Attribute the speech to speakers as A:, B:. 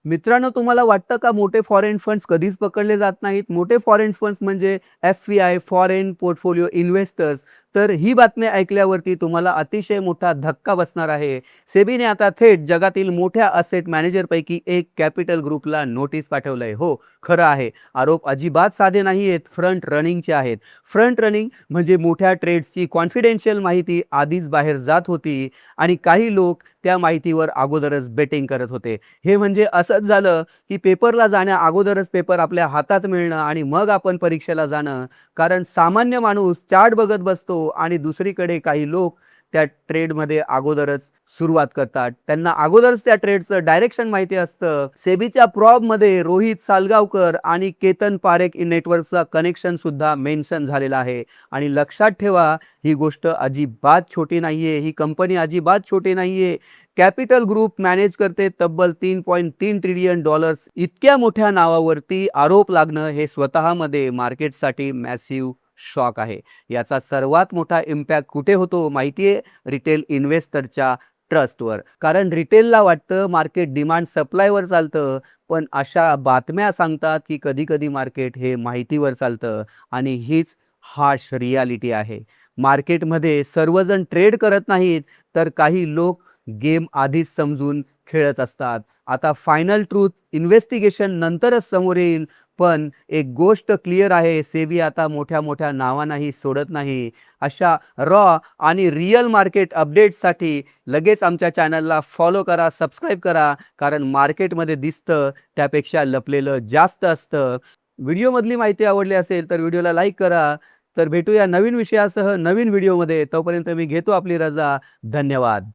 A: मित्रांनो, तुम्हाला वाटतं का मोठे फॉरेन फंड्स कधीच पकडले जात नाहीत? मोठे फॉरेन फंड्स म्हणजे एफ-पी-आय, फॉरेन पोर्टफोलिओ इन्व्हेस्टर्स. तर ही बातमी ऐकल्यावरती तुम्हाला अतिशय मोठा धक्का बसणार आहे. सेबीने आता थेट जगातील मोठ्या असेट मॅनेजरपैकी एक कॅपिटल ग्रुपला नोटीस पाठवलंय. हो, खरं आहे. आरोप अजिबात साधे नाही आहेत, फ्रंट रनिंगचे आहेत. फ्रंट रनिंग म्हणजे मोठ्या ट्रेड्सची कॉन्फिडेन्शियल माहिती आधीच बाहेर जात होती आणि काही लोक त्या माहितीवर अगोदरच बेटिंग करत होते. हे म्हणजे असंच झालं, की पेपरला जाण्या अगोदरच पेपर आपल्या हातात मिळणं आणि मग आपण परीक्षेला जाणं. कारण सामान्य माणूस चार्ट बघत बसतो आणि दुसरीकडे काही लोक त्या ट्रेडमध्ये अगोदरच सुरुवात करतात. त्यांना अगोदरच त्या ट्रेडचं डायरेक्शन माहिती असतं. सेबीच्या प्रॉबमध्ये रोहित सालगावकर आणि केतन पारेख नेटवर्कचा कनेक्शन सुद्धा मेन्शन झालेला आहे. आणि लक्षात ठेवा, ही गोष्ट अजिबात छोटी नाहीये. ही कंपनी अजिबात छोटी नाहीये. कॅपिटल ग्रुप मॅनेज करते तब्बल $3.3 ट्रिलियन. इतक्या मोठ्या नावावरती आरोप लागणं हे स्वतःमध्ये मार्केटसाठी मॅसिव्ह शॉक आहे. याचा सर्वात मोठा इम्पॅक्ट कुठे होतो माहितीये? रिटेल इन्व्हेस्टरच्या ट्रस्टवर. कारण रिटेलला वाटतं मार्केट डिमांड सप्लायवर चालतं, पण अशा बातम्या सांगतात की कधी-कधी मार्केट हे माहितीवर चालतं आणि हीच हार्श रियालिटी आहे. मार्केटमध्ये सर्वजण ट्रेड करत नाहीत, तर काही लोक गेम आधीच समजून खेळत असतात. आता फायनल ट्रूथ इन्व्हेस्टिगेशन नंतरच समोर येईल. पण एक गोष्ट क्लिअर आहे, सेबी आता मोठ्या-मोठ्या नावांनाही सोडत नाही. अशा रॉ आणि रिअल मार्केट अपडेट्ससाठी लगेच आमच्या चॅनलला फॉलो करा, सबस्क्राईब करा. कारण मार्केटमध्ये दिसतं त्यापेक्षा लपलेलं जास्त असतं. व्हिडिओमधली माहिती आवडली असेल तर व्हिडिओला लाईक करा. तर भेटूया नवीन विषयासह नवीन व्हिडिओमध्ये. तोपर्यंत मी घेतो आपली रजा. धन्यवाद.